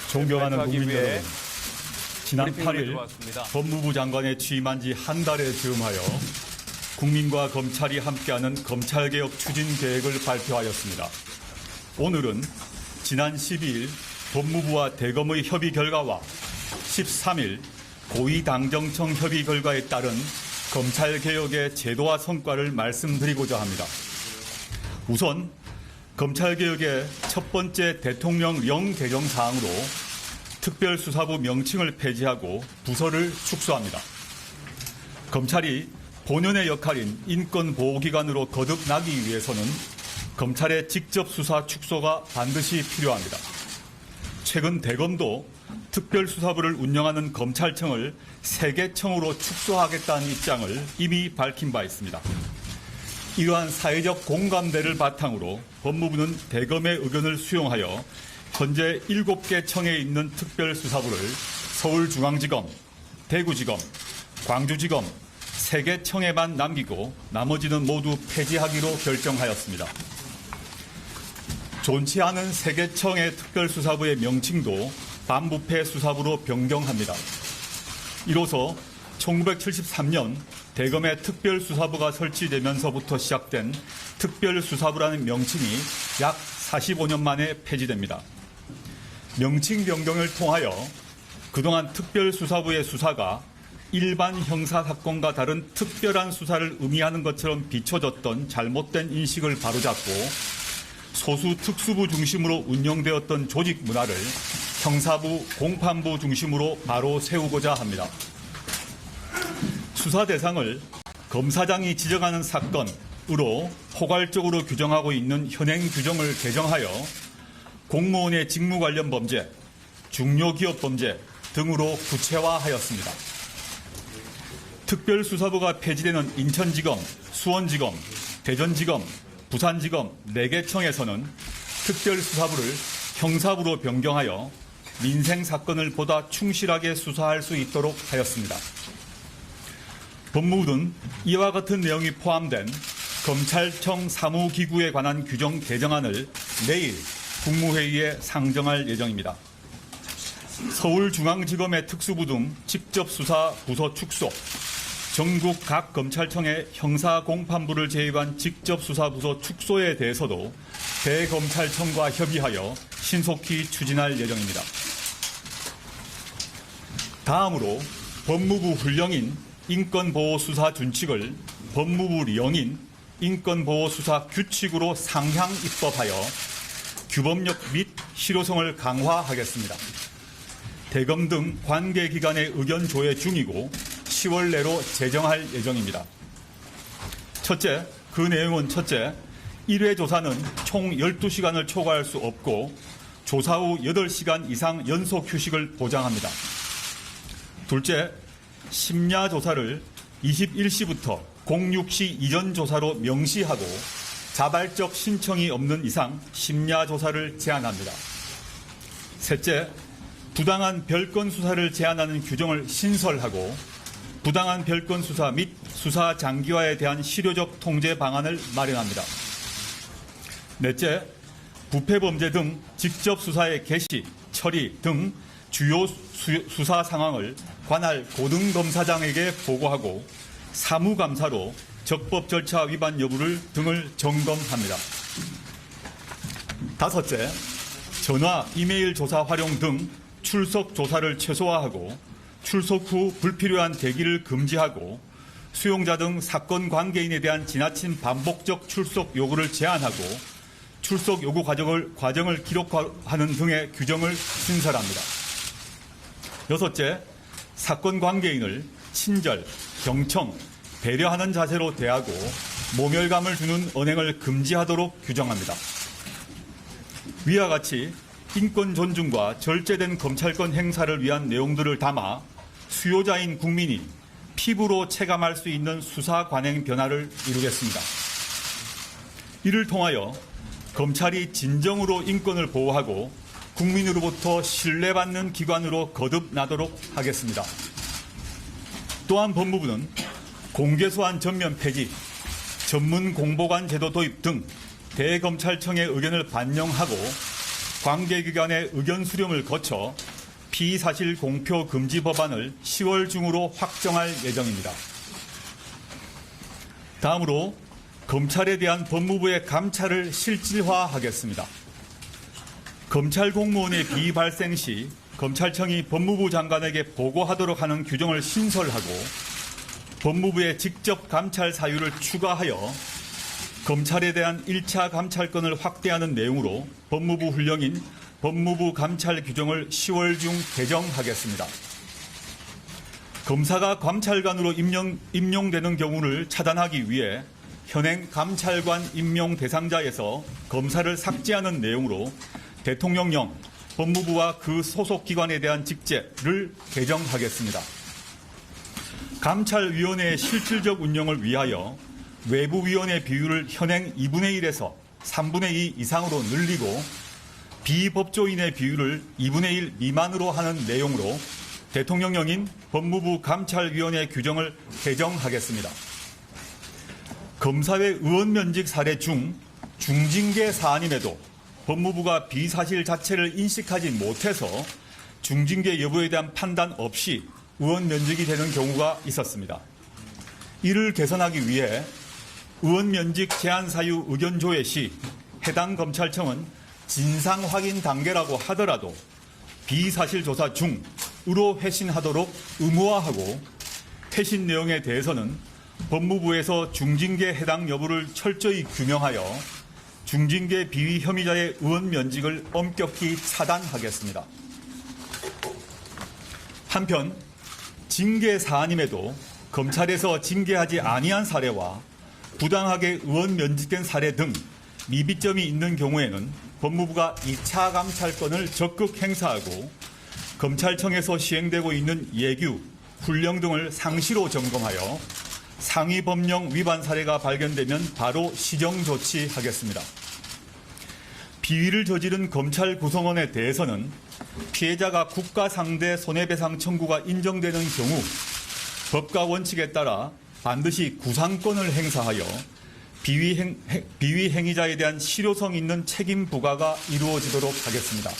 존경하는 국민 위해 여러분, 지난 브리핑을 8일 들어왔습니다. 법무부 장관에 취임한 지 한 달에 즈음하여 국민과 검찰이 함께하는 검찰개혁 추진 계획을 발표하였습니다. 오늘은 지난 12일 법무부와 대검의 협의 결과와 13일 고위당정청 협의 결과에 따른 검찰개혁의 제도와 성과를 말씀드리고자 합니다. 우선 검찰개혁의 첫 번째 대통령령 개정 사항으로 특별수사부 명칭을 폐지하고 부서를 축소합니다. 검찰이 본연의 역할인 인권보호기관으로 거듭나기 위해서는 검찰의 직접 수사 축소가 반드시 필요합니다. 최근 대검도 특별수사부를 운영하는 검찰청을 3개 청으로 축소하겠다는 입장을 이미 밝힌 바 있습니다. 이러한 사회적 공감대를 바탕으로 법무부는 대검의 의견을 수용하여 현재 7개 청에 있는 특별수사부를 서울중앙지검, 대구지검, 광주지검 3개 청에만 남기고 나머지는 모두 폐지하기로 결정하였습니다. 존치 않은 3개 청의 특별수사부의 명칭도 반부패 수사부로 변경합니다. 이로써 1973년 대검의 특별수사부가 설치되면서부터 시작된 특별수사부라는 명칭이 약 45년 만에 폐지됩니다. 명칭 변경을 통하여 그동안 특별수사부의 수사가 일반 형사사건과 다른 특별한 수사를 의미하는 것처럼 비춰졌던 잘못된 인식을 바로잡고 소수 특수부 중심으로 운영되었던 조직 문화를 형사부, 공판부 중심으로 바로 세우고자 합니다. 수사 대상을 검사장이 지정하는 사건으로 포괄적으로 규정하고 있는 현행 규정을 개정하여 공무원의 직무 관련 범죄, 중요기업 범죄 등으로 구체화하였습니다. 특별수사부가 폐지되는 인천지검, 수원지검, 대전지검, 부산지검 4개 청에서는 특별수사부를 형사부로 변경하여 민생사건을 보다 충실하게 수사할 수 있도록 하였습니다. 법무부는 이와 같은 내용이 포함된 검찰청 사무기구에 관한 규정 개정안을 내일 국무회의에 상정할 예정입니다. 서울중앙지검의 특수부 등 직접수사 부서 축소, 전국 각 검찰청의 형사공판부를 제외한 직접수사부서 축소에 대해서도 대검찰청과 협의하여 신속히 추진할 예정입니다. 다음으로 법무부 훈령인 인권보호수사 준칙을 법무부령인 인권보호수사 규칙으로 상향 입법하여 규범력 및 실효성을 강화하겠습니다. 대검 등 관계기관의 의견 조회 중이고 10월 내로 제정할 예정입니다. 첫째, 그 내용은 첫째, 1회 조사는 총 12시간을 초과할 수 없고 조사 후 8시간 이상 연속 휴식을 보장합니다. 둘째, 심야 조사를 21시부터 06시 이전 조사로 명시하고 자발적 신청이 없는 이상 심야 조사를 제한합니다. 셋째, 부당한 별건 수사를 제한하는 규정을 신설하고 부당한 별건 수사 및 수사 장기화에 대한 실효적 통제 방안을 마련합니다. 넷째, 부패범죄 등 직접 수사의 개시, 처리 등 주요 수사 상황을 관할 고등검사장에게 보고하고 사무감사로 적법 절차 위반 여부를 등을 점검합니다. 다섯째, 전화, 이메일 조사 활용 등 출석 조사를 최소화하고 출석 후 불필요한 대기를 금지하고 수용자 등 사건 관계인에 대한 지나친 반복적 출석 요구를 제한하고 출석 요구 과정을 기록하는 등의 규정을 신설합니다. 여섯째, 사건 관계인을 친절, 경청, 배려하는 자세로 대하고 모멸감을 주는 언행을 금지하도록 규정합니다. 위와 같이 인권 존중과 절제된 검찰권 행사를 위한 내용들을 담아 수요자인 국민이 피부로 체감할 수 있는 수사 관행 변화를 이루겠습니다. 이를 통하여 검찰이 진정으로 인권을 보호하고 국민으로부터 신뢰받는 기관으로 거듭나도록 하겠습니다. 또한 법무부는 공개소환 전면 폐지, 전문 공보관 제도 도입 등 대검찰청의 의견을 반영하고 관계기관의 의견 수렴을 거쳐 피의사실 공표 금지 법안을 10월 중으로 확정할 예정입니다. 다음으로 검찰에 대한 법무부의 감찰을 실질화하겠습니다. 검찰 공무원의 비위 발생 시 검찰청이 법무부 장관에게 보고하도록 하는 규정을 신설하고 법무부의 직접 감찰 사유를 추가하여 검찰에 대한 1차 감찰권을 확대하는 내용으로 법무부 훈령인 법무부 감찰 규정을 10월 중 개정하겠습니다. 검사가 감찰관으로 임용되는 경우를 차단하기 위해 현행 감찰관 임용 대상자에서 검사를 삭제하는 내용으로 대통령령, 법무부와 그 소속 기관에 대한 직제를 개정하겠습니다. 감찰위원회의 실질적 운영을 위하여 외부위원회 비율을 현행 2분의 1에서 3분의 2 이상으로 늘리고 비법조인의 비율을 2분의 1 미만으로 하는 내용으로 대통령령인 법무부 감찰위원회 규정을 개정하겠습니다. 검사회 의원 면직 사례 중 중징계 사안임에도 법무부가 비사실 자체를 인식하지 못해서 중징계 여부에 대한 판단 없이 의원 면직이 되는 경우가 있었습니다. 이를 개선하기 위해 의원 면직 제한 사유 의견 조회 시 해당 검찰청은 진상 확인 단계라고 하더라도 비사실 조사 중으로 회신하도록 의무화하고 회신 내용에 대해서는 법무부에서 중징계 해당 여부를 철저히 규명하여 중징계 비위 혐의자의 의원 면직을 엄격히 차단하겠습니다. 한편 징계 사안임에도 검찰에서 징계하지 아니한 사례와 부당하게 의원 면직된 사례 등 미비점이 있는 경우에는 법무부가 2차 감찰권을 적극 행사하고 검찰청에서 시행되고 있는 예규, 훈령 등을 상시로 점검하여 상위 법령 위반 사례가 발견되면 바로 시정 조치하겠습니다. 비위를 저지른 검찰 구성원에 대해서는 피해자가 국가 상대 손해배상 청구가 인정되는 경우 법과 원칙에 따라 반드시 구상권을 행사하여 비위 행위자에 대한 실효성 있는 책임 부과가 이루어지도록 하겠습니다.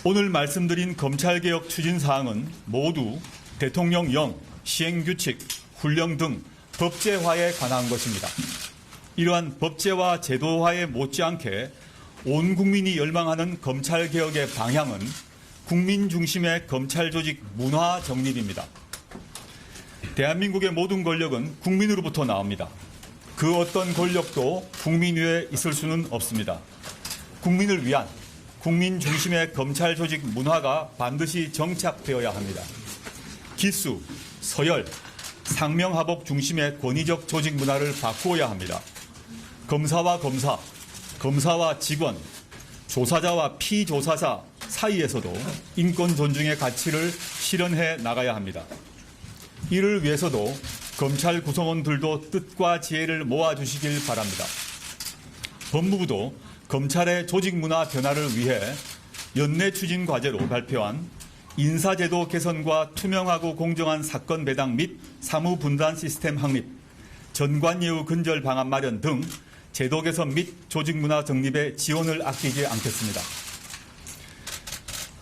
오늘 말씀드린 검찰개혁 추진사항은 모두 대통령령, 시행규칙, 훈령 등 법제화에 관한 것입니다. 이러한 법제화 제도화에 못지않게 온 국민이 열망하는 검찰개혁의 방향은 국민 중심의 검찰조직 문화 정립입니다. 대한민국의 모든 권력은 국민으로부터 나옵니다. 그 어떤 권력도 국민 위에 있을 수는 없습니다. 국민을 위한 국민 중심의 검찰 조직 문화가 반드시 정착되어야 합니다. 기수, 서열, 상명하복 중심의 권위적 조직 문화를 바꾸어야 합니다. 검사와 검사, 검사와 직원, 조사자와 피조사자 사이에서도 인권 존중의 가치를 실현해 나가야 합니다. 이를 위해서도 검찰 구성원들도 뜻과 지혜를 모아주시길 바랍니다. 법무부도 검찰의 조직 문화 변화를 위해 연내 추진 과제로 발표한 인사제도 개선과 투명하고 공정한 사건 배당 및 사무 분단 시스템 확립, 전관예우 근절 방안 마련 등 제도 개선 및 조직 문화 정립에 지원을 아끼지 않겠습니다.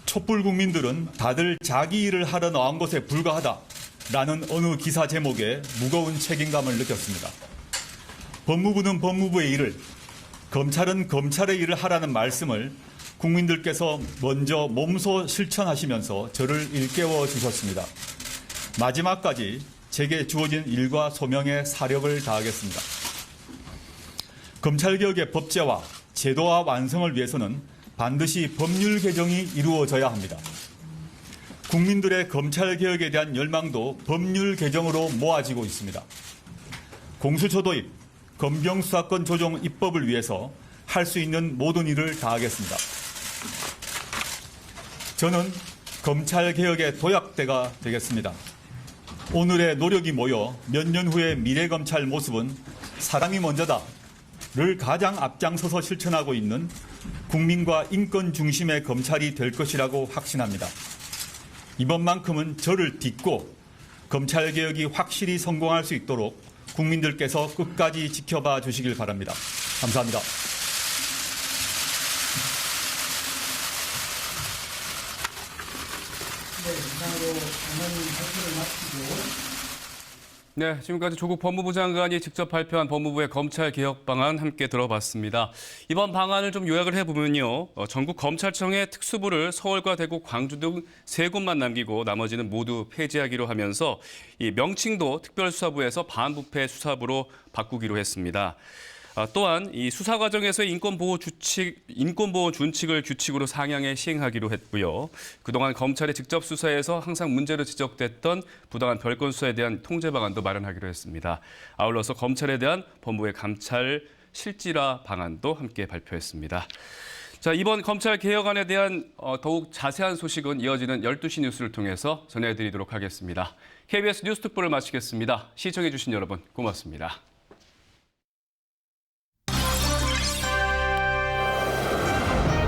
촛불 국민들은 다들 자기 일을 하러 나온 것에 불과하다라는 어느 기사 제목에 무거운 책임감을 느꼈습니다. 법무부는 법무부의 일을, 검찰은 검찰의 일을 하라는 말씀을 국민들께서 먼저 몸소 실천하시면서 저를 일깨워 주셨습니다. 마지막까지 제게 주어진 일과 소명에 사력을 다하겠습니다. 검찰개혁의 법제화, 제도화 완성을 위해서는 반드시 법률 개정이 이루어져야 합니다. 국민들의 검찰개혁에 대한 열망도 법률 개정으로 모아지고 있습니다. 공수처 도입, 검경수사권 조정 입법을 위해서 할 수 있는 모든 일을 다하겠습니다. 저는 검찰개혁의 도약대가 되겠습니다. 오늘의 노력이 모여 몇 년 후의 미래검찰 모습은 사람이 먼저다를 가장 앞장서서 실천하고 있는 국민과 인권 중심의 검찰이 될 것이라고 확신합니다. 이번만큼은 저를 딛고 검찰개혁이 확실히 성공할 수 있도록 국민들께서 끝까지 지켜봐 주시길 바랍니다. 감사합니다. 이상으로 당헌 발표를 마치고 네, 지금까지 조국 법무부 장관이 직접 발표한 법무부의 검찰 개혁 방안 함께 들어봤습니다. 이번 방안을 좀 요약을 해보면요. 전국 검찰청의 특수부를 서울과 대구, 광주 등 3곳만 남기고 나머지는 모두 폐지하기로 하면서 이 명칭도 특별수사부에서 반부패 수사부로 바꾸기로 했습니다. 또한 이 수사 과정에서의 인권보호 준칙을 규칙으로 상향해 시행하기로 했고요. 그동안 검찰의 직접 수사에서 항상 문제로 지적됐던 부당한 별건 수사에 대한 통제 방안도 마련하기로 했습니다. 아울러서 검찰에 대한 법무부의 감찰 실질화 방안도 함께 발표했습니다. 자, 이번 검찰 개혁안에 대한 더욱 자세한 소식은 이어지는 12시 뉴스를 통해서 전해드리도록 하겠습니다. KBS 뉴스특보를 마치겠습니다. 시청해주신 여러분 고맙습니다.